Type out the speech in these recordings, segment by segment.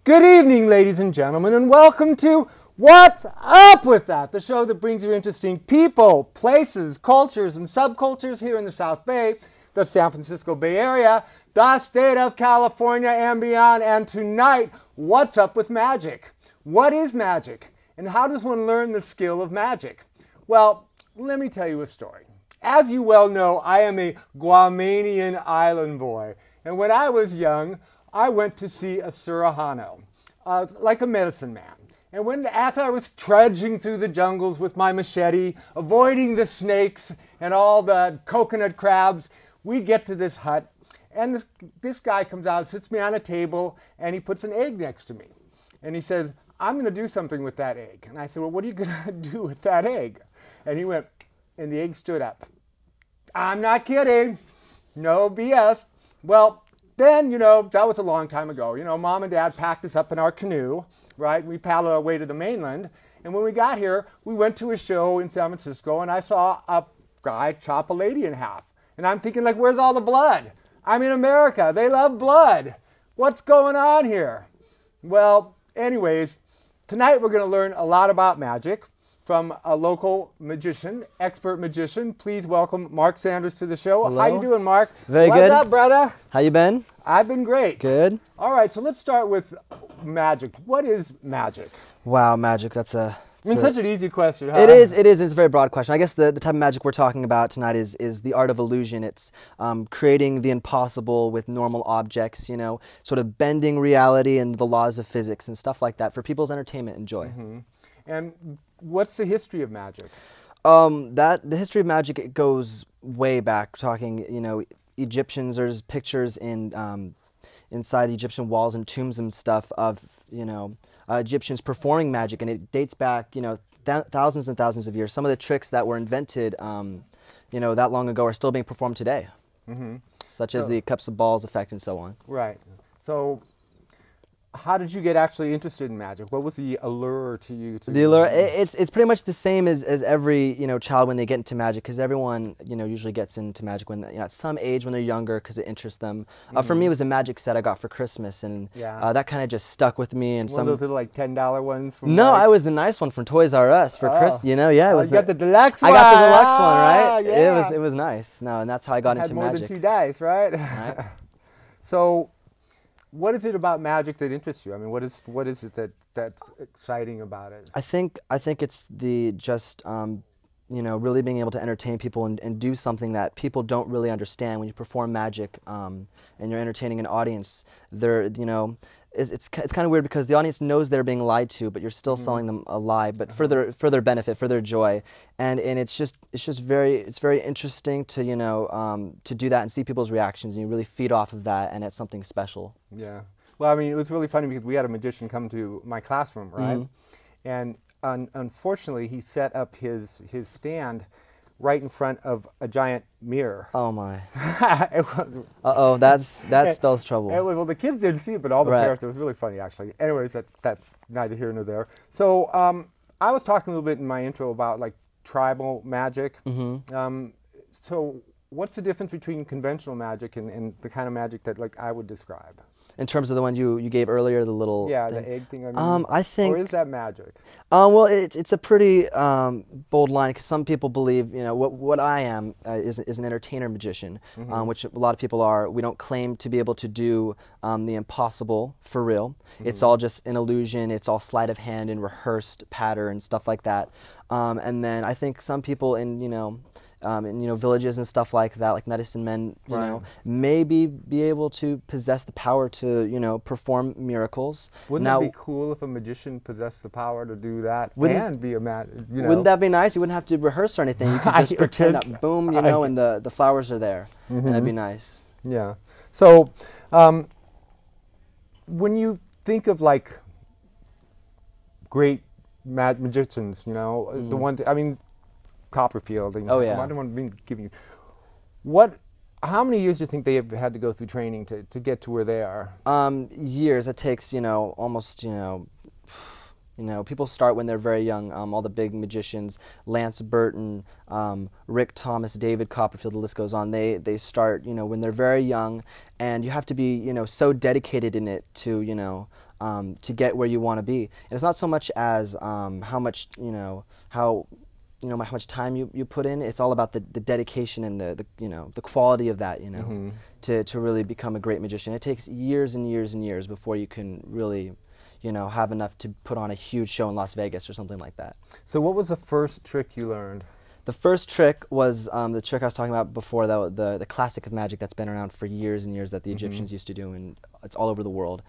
Good evening, ladies and gentlemen, and welcome to What's Up With That, the show that brings you interesting people, places, cultures, and subcultures here in the South Bay, the San Francisco Bay Area, the state of California, and beyond. And tonight, what's up with magic? What is magic? And how does one learn the skill of magic? Well, let me tell you a story. As you well know, I am a Guamanian island boy. And when I was young, I went to see a Cirujano, like a medicine man. And after I was trudging through the jungles with my machete, avoiding the snakes and all the coconut crabs, we get to this hut, and this guy comes out, sits me on a table, and he puts an egg next to me. And he says, "I'm going to do something with that egg." And I said, "Well, what are you going to do with that egg?" And he went, and the egg stood up. I'm not kidding. No BS. Well, then, that was a long time ago. Mom and Dad packed us up in our canoe, right? We paddled our way to the mainland. And when we got here, we went to a show in San Francisco, and I saw a guy chop a lady in half. And I'm thinking, like, where's all the blood? I'm in America. They love blood. What's going on here? Well, anyways, tonight we're going to learn a lot about magic from a local magician, expert magician. Please welcome Mark Sanders to the show. Hello. How you doing, Mark? Very What's good. up, brother? How you been? I've been great. Good. All right, so let's start with magic. What is magic? Wow, magic. That's such an easy question, huh? It is. It's a very broad question. I guess the type of magic we're talking about tonight is the art of illusion. It's creating the impossible with normal objects, sort of bending reality and the laws of physics and stuff like that for people's entertainment and joy. Mm-hmm. And what's the history of magic? The history of magic, it goes way back, talking, Egyptians, there's pictures inside the Egyptian walls and tombs and stuff of, Egyptians performing magic, and it dates back, thousands and thousands of years. Some of the tricks that were invented, that long ago are still being performed today, such as the cups of balls effect and so on. Right. So how did you get actually interested in magic? What was the allure to you? The allure, it's pretty much the same as every child when they get into magic, because everyone usually gets into magic when at some age when they're younger because it interests them. For me, it was a magic set I got for Christmas, and that kind of just stuck with me. And one of those little like $10 ones. From no, I was the nice one from Toys R Us for Christmas. Yeah, it was. You got the deluxe one. I got the deluxe one, right? Yeah. It was nice. No, and that's how I got into magic. Had more than 2 dice, right? So, what is it about magic that interests you? I mean, what is it that's exciting about it? I think it's the just really being able to entertain people and do something that people don't really understand. When you perform magic and you're entertaining an audience, it's kind of weird because the audience knows they're being lied to, but you're still selling them a lie, but for their benefit, for their joy, and it's very interesting to to do that and see people's reactions, and you really feed off of that, and it's something special. Yeah. Well, I mean, it was really funny because we had a magician come to my classroom, right? And unfortunately, he set up his stand right in front of a giant mirror. Oh my. Uh-oh, that spells trouble. Well, the kids didn't see it, but all the parents, it was really funny actually. Anyways, that's neither here nor there. So I was talking a little bit in my intro about like tribal magic. So what's the difference between conventional magic and the kind of magic that like I would describe? In terms of the one you gave earlier, the little thing. The egg thing. I mean, I think. Or is that magic? Well, it's a pretty bold line because some people believe what I am is an entertainer magician, which a lot of people are. We don't claim to be able to do the impossible for real. It's all just an illusion. It's all sleight of hand and rehearsed pattern stuff like that. And then I think some people in villages and stuff like that, like medicine men, maybe be able to possess the power to, perform miracles. Wouldn't it be cool if a magician possessed the power to do that and be a Wouldn't that be nice? You wouldn't have to rehearse or anything. You could just pretend that, boom, and the flowers are there, and that'd be nice. Yeah. So, when you think of like great magicians, the ones, I mean, Copperfield. I don't want to be giving you. How many years do you think they have had to go through training to get to where they are? Years. It takes almost You know, people start when they're very young. All the big magicians, Lance Burton, Rick Thomas, David Copperfield, the list goes on. They start, you know, when they're very young, and you have to be, you know, so dedicated in it to, you know, to get where you want to be. And it's not so much as how much, you know, how much time you put in. It's all about the dedication and the you know, the quality of that, you know, to really become a great magician. It takes years and years and years before you can really, you know, have enough to put on a huge show in Las Vegas or something like that. So what was the first trick you learned? The first trick was the trick I was talking about before, the classic of magic that's been around for years and years that the Egyptians used to do, and it's all over the world,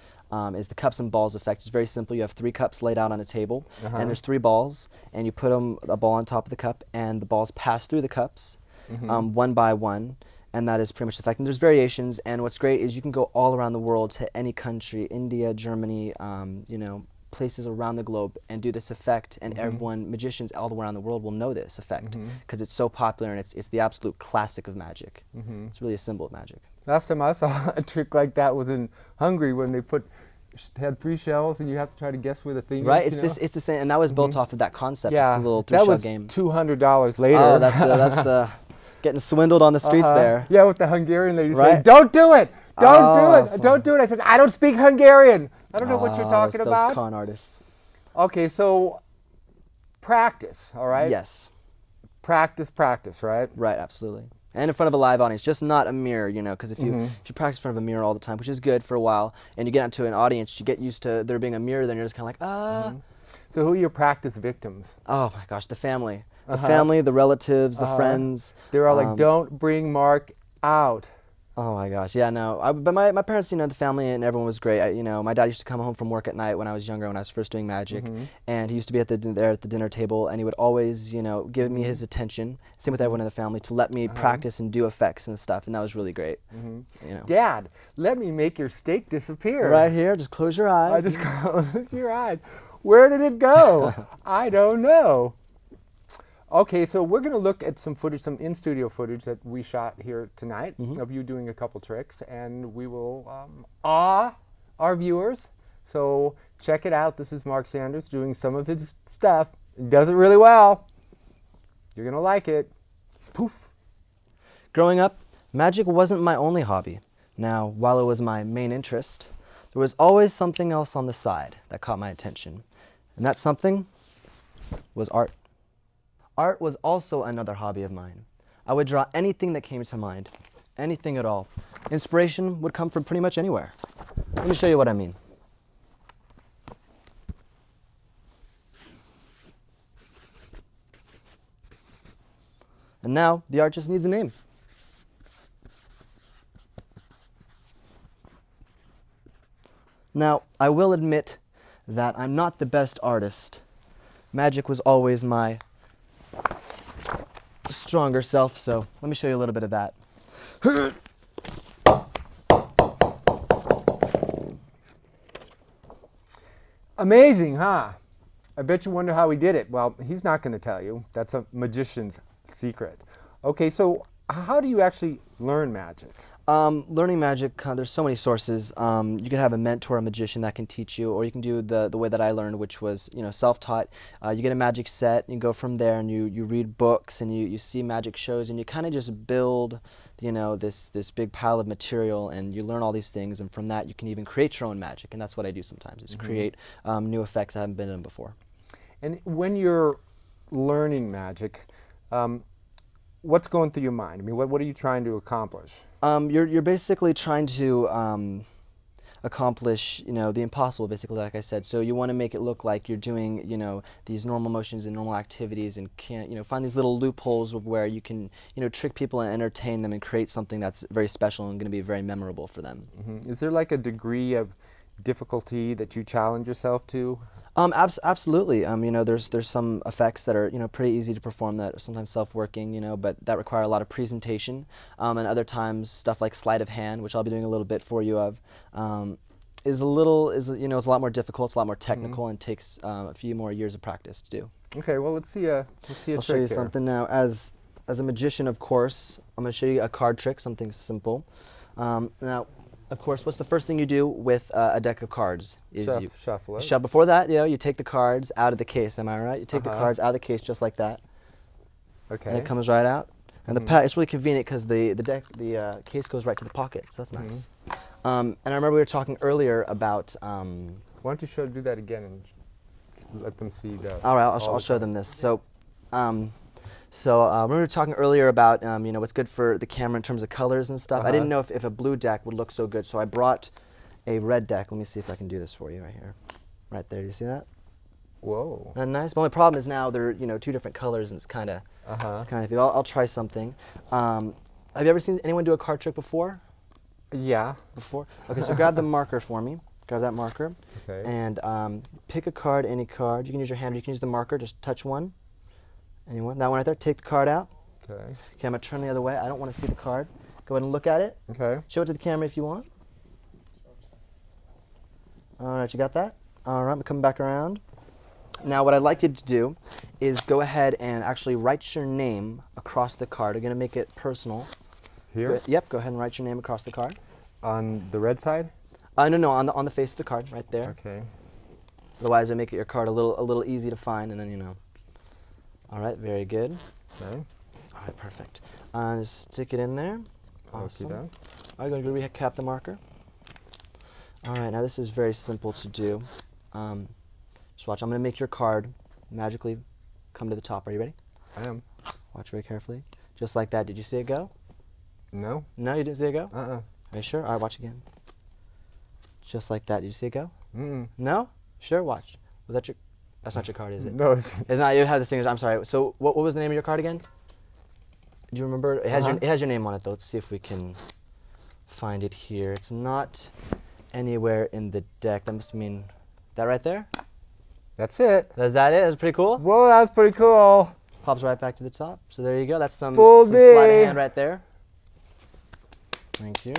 is the cups and balls effect. It's very simple. You have 3 cups laid out on a table, and there's 3 balls, and you put a ball on top of the cup, and the balls pass through the cups one by one, and that is pretty much the effect. And there's variations, and what's great is you can go all around the world to any country, India, Germany, you know, places around the globe, and do this effect, and everyone, magicians all around the world will know this effect because it's so popular, and it's the absolute classic of magic. It's really a symbol of magic. Last time I saw a trick like that was in Hungary when they had 3 shells and you have to try to guess where the thing right, is. it's the same, and that was built off of that concept. Yeah, it's the little 3-shell game. That was $200 later. Oh, that's the getting swindled on the streets there. Yeah, with the Hungarian lady right? saying, "Don't do it! Don't do it! Don't do it!" I said, "I don't speak Hungarian. I don't know what you're talking about." Those con artists. Okay, so practice, all right? Yes. Practice, right? Right, absolutely. And in front of a live audience, just not a mirror, you know, because if you practice in front of a mirror all the time, which is good for a while, and you get into an audience, you get used to there being a mirror, then you're just kind of like, ah. So who are your practice victims? Oh my gosh, the family. The family, the relatives, the friends. They're all like, "Don't bring Mark out." Oh my gosh, yeah, no. But my parents, you know, the family and everyone was great. You know, my dad used to come home from work at night when I was younger, when I was first doing magic, and he used to be there at the dinner table, and he would always, you know, give me his attention. Same with everyone in the family, to let me practice and do effects and stuff, and that was really great. You know. "Dad, let me make your steak disappear." Right here, just close your eyes. I just close your eyes. Where did it go? I don't know. Okay, so we're going to look at some footage, some in-studio footage that we shot here tonight of you doing a couple tricks, and we will awe our viewers. So check it out. This is Mark Sanders doing some of his stuff. He does it really well. You're going to like it. Poof. Growing up, magic wasn't my only hobby. Now, while it was my main interest, there was always something else on the side that caught my attention. And that something was art. Art was also another hobby of mine. I would draw anything that came to mind, anything at all. Inspiration would come from pretty much anywhere. Let me show you what I mean. And now, the art just needs a name. Now, I will admit that I'm not the best artist. Magic was always my stronger self, so let me show you a little bit of that. Amazing, huh? I bet you wonder how he did it. Well, he's not going to tell you. That's a magician's secret. Okay, so how do you actually learn magic? Learning magic, there's so many sources. You can have a mentor, a magician that can teach you, or you can do the way that I learned, which was, you know, self-taught. You get a magic set, and you go from there, and you read books, and you see magic shows, and you kind of just build, you know, this big pile of material, and you learn all these things, and from that you can even create your own magic, and that's what I do sometimes, is create new effects I haven't been in before. And when you're learning magic, what's going through your mind? I mean, what are you trying to accomplish? You're basically trying to accomplish, you know, the impossible, basically, like I said. So you want to make it look like you're doing, you know, these normal motions and normal activities, and can't, you know, find these little loopholes of where you can, you know, trick people and entertain them and create something that's very special and going to be very memorable for them. Is there like a degree of difficulty that you challenge yourself to? Absolutely. You know, there's some effects that are, you know, pretty easy to perform that are sometimes self-working, you know, but that require a lot of presentation. And other times stuff like sleight of hand, which I'll be doing a little bit for you of, is a lot more difficult, it's a lot more technical, and takes a few more years of practice to do. Okay, well, let's see a trick. I'll show you something now. As a magician, of course, I'm going to show you a card trick, something simple. Now, of course, what's the first thing you do with a deck of cards? Is you Shuffle it. before that, you take the cards out of the case. Am I right? You take the cards out of the case just like that. Okay. And it comes right out. And it's really convenient because the case goes right to the pocket, so that's nice. And I remember we were talking earlier about. Why don't you do that again and let them see the. All right, I'll show them this. So, we were talking earlier about what's good for the camera in terms of colors and stuff. I didn't know if a blue deck would look so good, so I brought a red deck. Let me see if I can do this for you right here, right there. Do you see that? Whoa. Isn't that nice? The only problem is now they're two different colors and it's kind of I'll try something. Have you ever seen anyone do a card trick before? Yeah. Before? Okay, so grab the marker for me. Grab that marker. Okay. And pick a card, any card. You can use your hand, or you can use the marker. Just touch one. Anyone? That one right there. Take the card out. Okay. Okay, I'm going to turn the other way. I don't want to see the card. Go ahead and look at it. Okay. Show it to the camera if you want. All right, you got that? All right, I'm coming back around. Now what I'd like you to do is go ahead and actually write your name across the card. I'm going to make it personal. Here? Yep, go ahead and write your name across the card. On the red side? No, on the face of the card, right there. Okay. Otherwise, I make your card a little easy to find, and then All right, very good. Okay. All right, perfect. Just stick it in there. Awesome. Okey-doke. I'm going to recap the marker. All right, now this is very simple to do. Just watch. I'm going to make your card magically come to the top. Are you ready? I am. Watch very carefully. Just like that. Did you see it go? No. No, you didn't see it go? Uh-uh. Are you sure? All right, watch again. Just like that. Did you see it go? Mm-mm. No? Sure, watch. Was that your... That's not your card, is it? No. It's not. You have the signature. I'm sorry. So what was the name of your card again? Do you remember? It has your name on it, though. Let's see if we can find it here. It's not anywhere in the deck. That must mean... That right there? That's it. Is that it? That's pretty cool. Whoa, that's pretty cool. Pops right back to the top. So there you go. That's some Full sleight of B. hand right there. Thank you.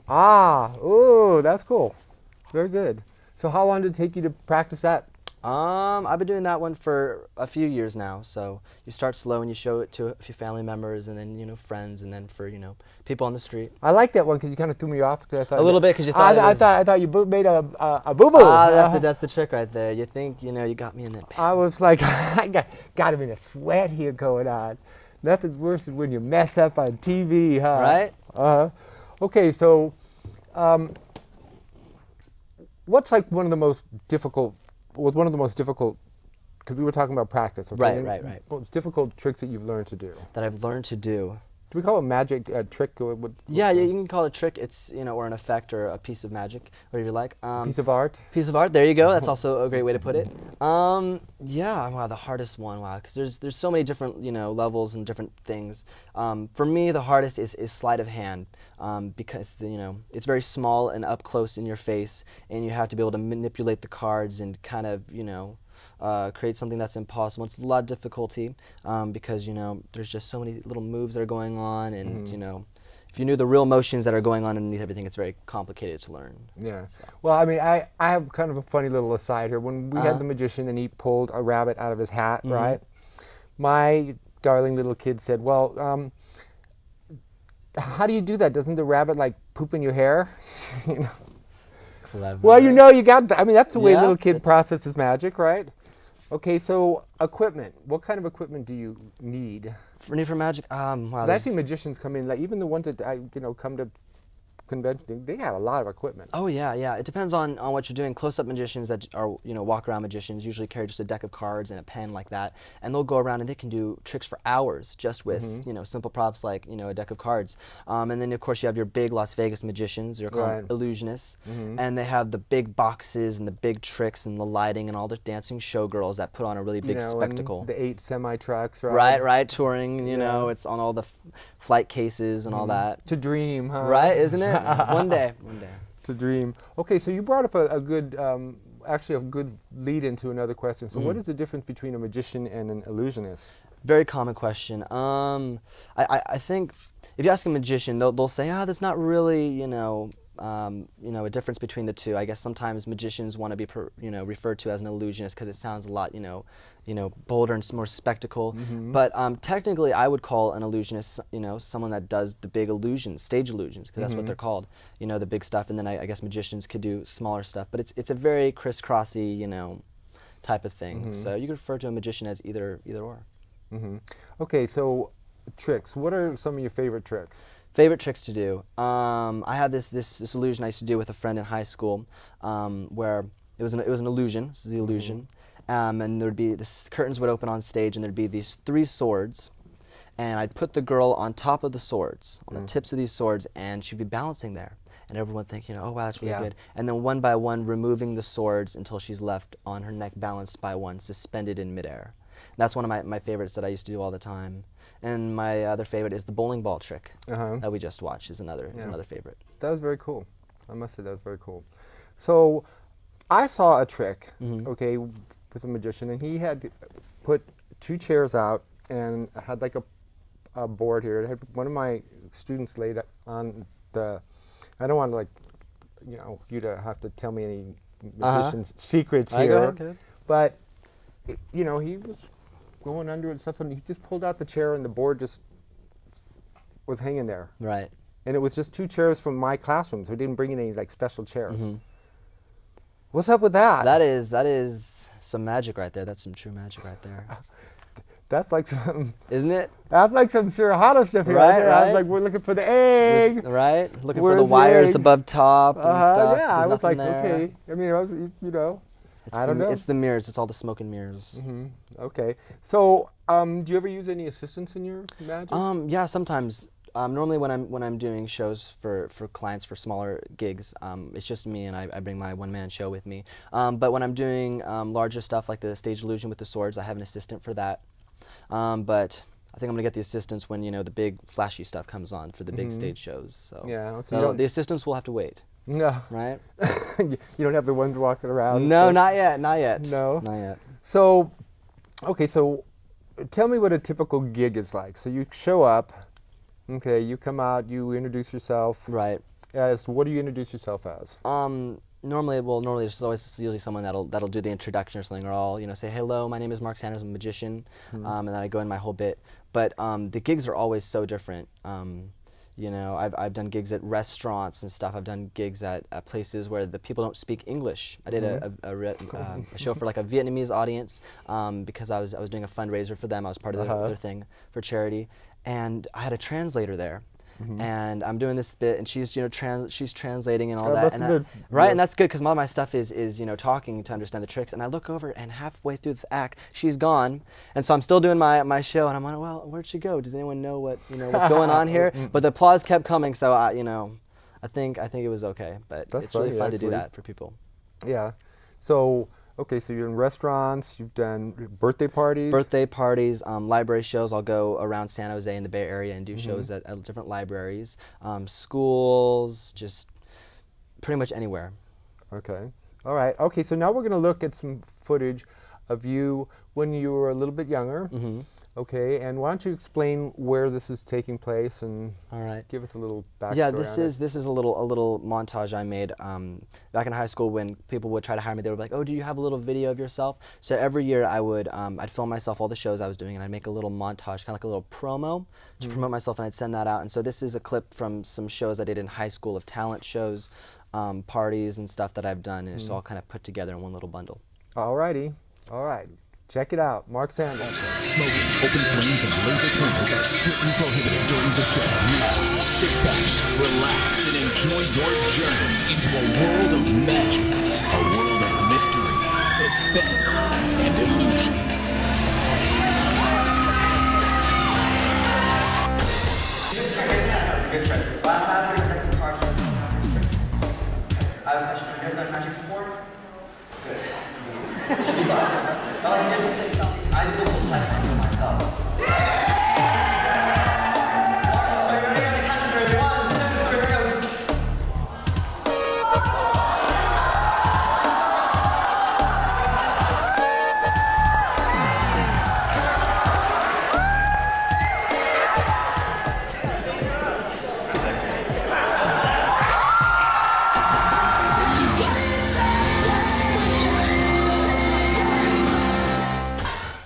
Ah, ooh, that's cool. Very good. So how long did it take you to practice that? I've been doing that one for a few years now. So you start slow and you show it to a few family members, and then friends, and then for people on the street. I like that one because you kind of threw me off. I thought A little bit because you thought I thought you made a boo boo. That's the trick right there. You think you got me in that. I was like, I got him in a sweat here going on. Nothing worse than when you mess up on TV, huh? Right. Okay, so what's like one of the most difficult? Because we were talking about practice. Okay? Right. Most difficult tricks that you've learned to do. That I've learned to do. Do we call it magic trick? Yeah, you can call it a trick. It's or an effect or a piece of magic, whatever you like. Piece of art. Piece of art. There you go. That's also a great way to put it. Yeah. Wow, the hardest one. Wow, because there's so many different levels and different things. For me, the hardest is sleight of hand, because it's very small and up close in your face, and you have to be able to manipulate the cards and kind of create something that's impossible. It's a lot of difficulty because there's just so many little moves that are going on, and if you knew the real motions that are going on underneath everything, it's very complicated to learn. Yeah. Well, I mean, I have kind of a funny little aside here. When we had the magician and he pulled a rabbit out of his hat, right? My darling little kid said, "Well, how do you do that? Doesn't the rabbit like poop in your hair?" Clever. Well, you got. I mean, that's the way a little kid processes magic, right? Okay, so equipment. What kind of equipment do you need? For magic, wow. I've seen magicians come in, like even the ones that come to convention, they have a lot of equipment. Oh yeah. It depends on what you're doing. Close-up magicians that are walk-around magicians usually carry just a deck of cards and a pen like that, and they'll go around and they can do tricks for hours just with simple props like a deck of cards. And then of course you have your big Las Vegas magicians, you're called illusionists, and they have the big boxes and the big tricks and the lighting and all the dancing showgirls that put on a really big spectacle. And the 8 semi-trucks, right? Right, touring. It's on all the flight cases and all that. To dream, huh? Right, isn't it? One day. To dream. Okay, so you brought up a good, actually a good lead into another question. So what is the difference between a magician and an illusionist? Very common question. I think if you ask a magician, they'll say, that's not really, you know, a difference between the two. I guess sometimes magicians want to be, you know, referred to as an illusionist because it sounds a lot, you know, bolder and more spectacle. But technically, I would call an illusionist, you know, someone that does the big illusions, stage illusions, because that's what they're called. You know, the big stuff, and then I guess magicians could do smaller stuff. But it's a very crisscrossy, you know, type of thing. So you could refer to a magician as either or. Okay, so tricks. What are some of your favorite tricks? Favorite tricks to do. I had this illusion I used to do with a friend in high school, where it was an illusion. This is the illusion, and there'd be the curtains would open on stage, and there'd be these 3 swords, and I'd put the girl on top of the swords, on the tips of these swords, and she'd be balancing there, and everyone would think, you know, oh wow, that's really good. And then one by one, removing the swords until she's left on her neck, balanced by one, suspended in midair. That's one of my favorites that I used to do all the time. And my other favorite is the bowling ball trick that we just watched. Is another favorite. That was very cool. I must say that was very cool. So I saw a trick, okay, with a magician, and he had put 2 chairs out and had like a board here. It had one of my students laid on the. I don't want to, like, you know, you to have to tell me any magician's secrets here, but you know, he was going under and stuff, and he just pulled out the chair, and the board just was hanging there. Right. And it was just 2 chairs from my classroom, so he didn't bring in any like special chairs. What's up with that? That is some magic right there. That's some true magic right there. That's like some, isn't it? That's like some Surahara stuff here. Right, I was like, we're looking for the egg. Right. Looking for the wires above top and stuff. Yeah, I was like, okay. I mean, I was, you know. I don't know. It's the mirrors. It's all the smoke and mirrors. Okay. So, do you ever use any assistants in your magic? Yeah, sometimes. Normally, when I'm doing shows for clients for smaller gigs, it's just me, and I bring my one-man show with me. But when I'm doing larger stuff like the stage illusion with the swords, I have an assistant for that. But I think I'm gonna get the assistants when, you know, the big flashy stuff comes on for the big stage shows. So yeah. So the assistants will have to wait. No. Right? You don't have the ones walking around? No, not yet, not yet. No? Not yet. So, okay, so tell me what a typical gig is like. So you show up, okay, you come out, you introduce yourself. Right. As, what do you introduce yourself as? Normally there's always usually someone that'll do the introduction or something, or I'll, you know, say, hello, my name is Mark Sanders, I'm a magician, and then I go in my whole bit. But the gigs are always so different. You know, I've done gigs at restaurants and stuff. I've done gigs at places where the people don't speak English. I did a show for like a Vietnamese audience because I was doing a fundraiser for them. I was part of their thing for charity, and I had a translator there. And I'm doing this bit, and she's, you know, she's translating and all that, and right, and that's good because a lot of my stuff is you know, talking to understand the tricks. And I look over, and halfway through the act, she's gone, and so I'm still doing my show, and I'm like, well, where'd she go? Does anyone know what's going on here? But the applause kept coming, so you know, I think it was okay. But it's really fun to do that for people. Yeah. So. Okay, so you're in restaurants, you've done birthday parties? Birthday parties, library shows. I'll go around San Jose in the Bay Area and do shows at different libraries, schools, just pretty much anywhere. Okay. All right. Okay, so now we're going to look at some footage of you when you were a little bit younger. Okay, and why don't you explain where this is taking place and give us a little backstory. Yeah, this is a little montage I made back in high school when people would try to hire me. They would be like, "Oh, do you have a little video of yourself?" So every year I would I'd film myself all the shows I was doing, and I'd make a little montage, kind of like a little promo to promote myself, and I'd send that out. And so this is a clip from some shows I did in high school of talent shows, parties and stuff that I've done, and it's all kind of put together in one little bundle. All righty. All right. Check it out. Mark Sanders. Also, smoking, open flames, and laser cameras are strictly prohibited during the show. Now, sit back, relax, and enjoy your journey into a world of magic, a world of mystery, suspense, and illusion. That's a good trick. I have a question. Have you ever done magic before? Good. I did a little taekwondo myself.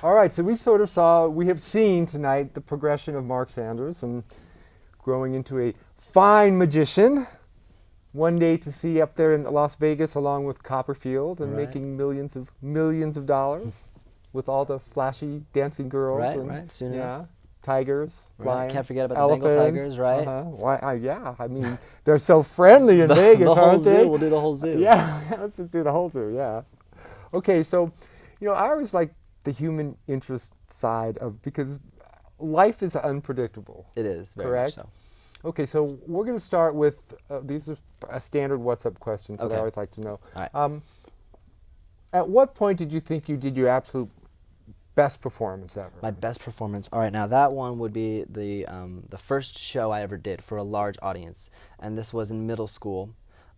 All right, so we have seen tonight the progression of Mark Sanders and growing into a fine magician. One day to see up there in Las Vegas along with Copperfield and Right. making millions of dollars with all the flashy dancing girls. Right, and, right, soon yeah, tigers, Right, lions, can't forget about the Bengal elephants. tigers, right? Why, yeah, I mean, they're so friendly in Vegas, the whole aren't they? zoo. We'll do the whole zoo. Yeah, let's just do the whole zoo, yeah. Okay, so, I always like the human interest side because life is unpredictable. It is, very Correct? much so. Okay, so we're going to start with, these are standard What's Up questions that I Okay. always like to know. All right. At what point did you think you did your absolute best performance ever? My best performance. All right, now that one would be the first show I ever did for a large audience, and this was in middle school,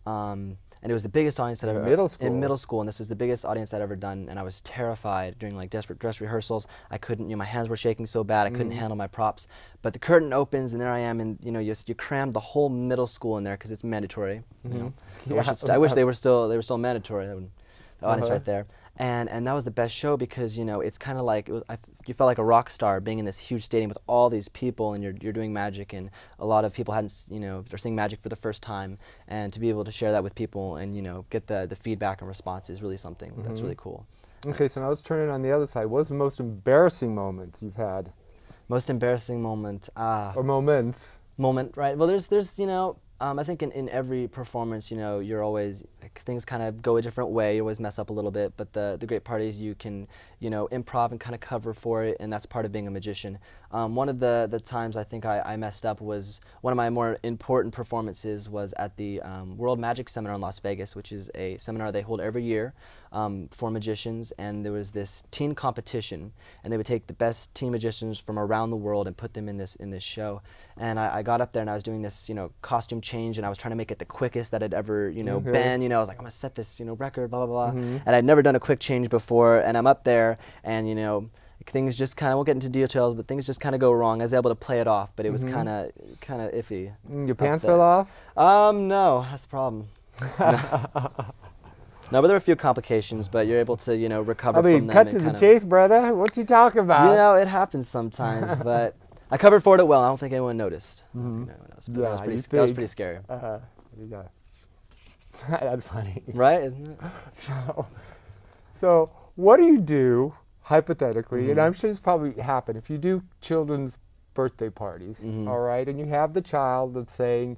and it was the biggest audience that I've ever Middle school? in middle school, and this was the biggest audience I'd ever done, and I was terrified during like desperate dress rehearsals. I couldn't, my hands were shaking so bad I couldn't handle my props. But the curtain opens, and there I am, and you crammed the whole middle school in there because it's mandatory. I wish they were still mandatory. That would, the audience right there. And that was the best show because it's kind of like you felt like a rock star being in this huge stadium with all these people, and you're doing magic, and a lot of people hadn't they're seeing magic for the first time, and to be able to share that with people and get the feedback and response is really something that's really cool. Okay, so now let's turn it on the other side. What's the most embarrassing moment you've had? Most embarrassing moment. Or moments? Moment, right? Well, there's I think in every performance, you're always, things kind of go a different way. You always mess up a little bit, but the great part is you can, improv and kind of cover for it, and that's part of being a magician. One of the times I think I messed up was, one of my more important performances was at the World Magic Seminar in Las Vegas, which is a seminar they hold every year for magicians, and there was this teen competition, and they would take the best teen magicians from around the world and put them in this show. And I got up there and I was doing this, costume change, and I was trying to make it the quickest that had ever, been. I was like, I'm gonna set this, record, blah blah blah. And I'd never done a quick change before, and I'm up there, and things just kind of, won't get into details, but things just kind of go wrong. I was able to play it off, but it was kind of iffy. Your pants fell off? No, that's the problem. No, but there were a few complications, but you're able to, recover from them. Cut to the chase, brother. What you talking about? It happens sometimes, but I covered for it well. I don't think anyone noticed. That was pretty scary. Yeah. That's funny. Right, isn't it? So what do you do, hypothetically, and I'm sure this probably happened, if you do children's birthday parties, all right, and you have the child that's saying,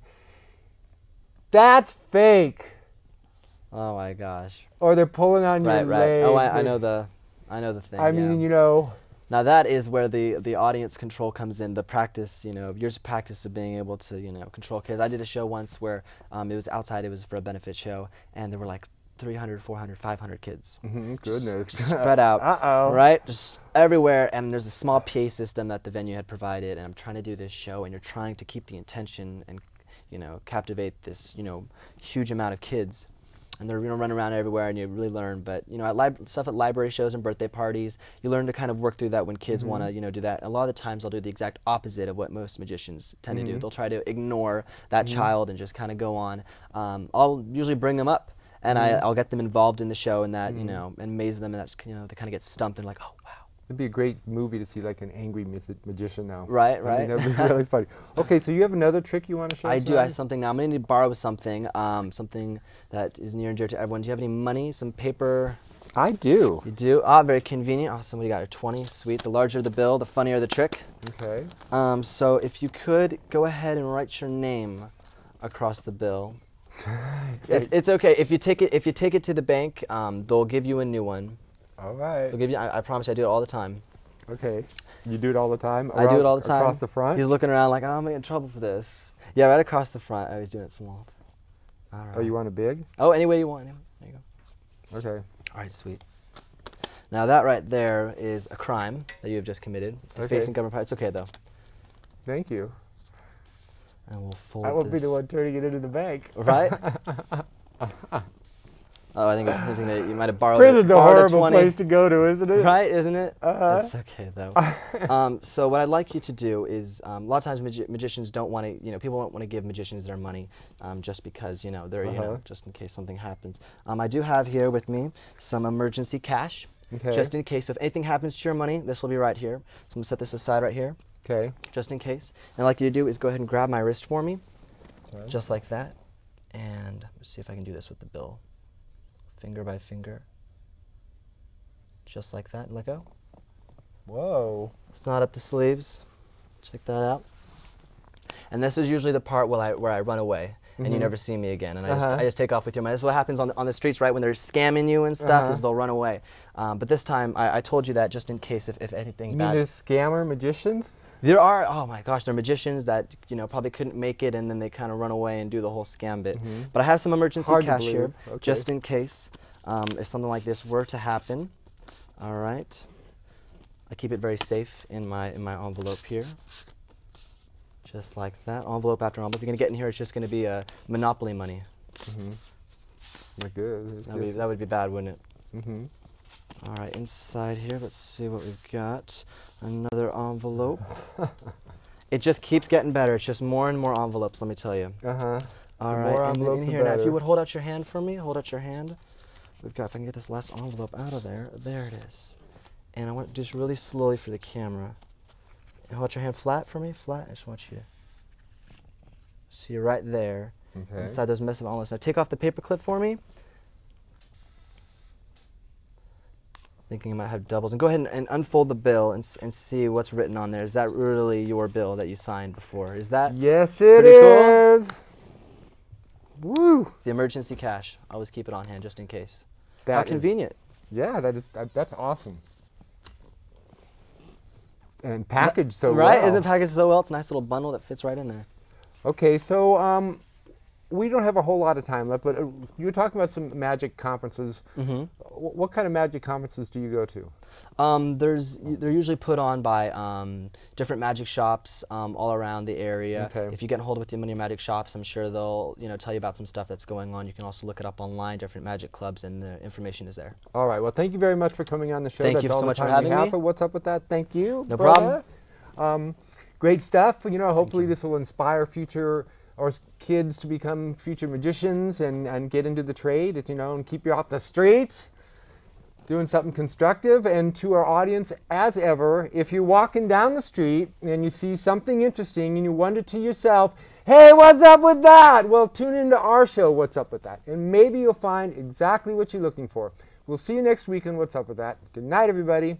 that's fake. Oh my gosh. Or they're pulling on your legs. Oh, I know the thing. I mean, Now that is where the audience control comes in. The practice, years of practice of being able to, control kids. I did a show once where it was outside. It was for a benefit show, and there were like 300, 400, 500 kids. Goodness. Just spread out. Uh-oh. Right? Just everywhere. And there's a small PA system that the venue had provided, and I'm trying to do this show, and you're trying to keep the intention and, captivate this, huge amount of kids. And they're running around everywhere, and you really learn. But stuff at library shows and birthday parties, you learn to kind of work through that when kids want to do that. A lot of the times, I'll do the exact opposite of what most magicians tend to do. They'll try to ignore that child and just kind of go on. I'll usually bring them up, and I'll get them involved in the show, and that and amaze them, and that's they kind of get stumped and like, oh wow. It'd be a great movie to see, like an angry magician now. Right. I mean, that'd be really funny. Okay, so you have another trick you want to show us? I do. I have something now. I'm going to need to borrow something, something that is near and dear to everyone. Do you have any money, some paper? I do. You do? Ah, very convenient. Oh, somebody got a 20. Sweet. The larger the bill, the funnier the trick. Okay. So if you could go ahead and write your name across the bill. It's okay. If you take it to the bank, they'll give you a new one. All right. They'll give you. I promise you, I do it all the time. Okay. You do it all the time? I do it all the time. Across the front? He's looking around like, oh, I'm going to get in trouble for this. Yeah, right across the front. I was doing it small. All right. Oh, you want it big? Oh, any way you want. There you go. Okay. All right, sweet. Now that right there is a crime that you have just committed. Okay. Facing government. It's okay though. Thank you. And we'll fold I won't be this. the one turning it into the bank. Right? Oh, I think it's hinting that you might have borrowed Prison's a borrowed horrible 20. place to go to, isn't it? Right, isn't it? Uh-huh. It's okay though. So what I'd like you to do is, a lot of times magicians don't want to, people don't want to give magicians their money, just because they're, just in case something happens. I do have here with me some emergency cash. Okay. just in case. So if anything happens to your money, this will be right here. So I'm going to set this aside right here, Okay. just in case. And I'd like you to do is go ahead and grab my wrist for me, Okay. just like that. And let's see if I can do this with the bill. Finger by finger. Just like that. Let go. Whoa. It's not up the sleeves. Check that out. And this is usually the part where I run away and you never see me again, and I just take off with your money. This is what happens on the streets, right? When they're scamming you and stuff, is they'll run away. But this time, I told you that just in case if anything You bad. mean there's scammer magicians? There are, oh my gosh, there are magicians that probably couldn't make it, and then they kind of run away and do the whole scam bit. But I have some emergency Hard to cash here, believe. Okay. just in case if something like this were to happen. All right, I keep it very safe in my envelope here, just like that. Envelope after envelope. If you're gonna get in here, it's just gonna be Monopoly money. My good. That would be bad, wouldn't it? Mm-hmm. All right, inside here, let's see what we've got. Another envelope. It just keeps getting better. It's just more and more envelopes, let me tell you. Uh-huh. All The right, more and then envelopes, in the here now, if you better. would hold out your hand for me, hold out your hand. We've got, if I can get this last envelope out of there, there it is. And I want to do this really slowly for the camera. And hold out your hand flat for me, flat. I just want you to see right there, Okay. inside those massive envelopes. Now take off the paper clip for me. Thinking I might have doubles. And go ahead and unfold the bill and see what's written on there. Is that really your bill that you signed before? Is that Yes, it pretty cool? is. Woo! The emergency cash? Always keep it on hand just in case. How That is- convenient. Yeah, that's awesome. And packaged so well. Right? Isn't it packaged so well? It's a nice little bundle that fits right in there. Okay, so we don't have a whole lot of time left, but you were talking about some magic conferences. Mm-hmm. What kind of magic conferences do you go to? They're usually put on by different magic shops all around the area. Okay. If you get in hold with the Money Magic shops, I'm sure they'll tell you about some stuff that's going on. You can also look it up online, different magic clubs, and the information is there. All right. Well, thank you very much for coming on the show. Thank That's you all so the much for time we having have me. for What's Up With That? Thank you. No brother. Great stuff. Hopefully this will inspire future kids to become future magicians and get into the trade. And keep you off the streets, doing something constructive. And to our audience, as ever, if you're walking down the street and you see something interesting and you wonder to yourself, hey, what's up with that? Well, tune into our show, What's Up With That? And maybe you'll find exactly what you're looking for. We'll see you next week on What's Up With That. Good night, everybody.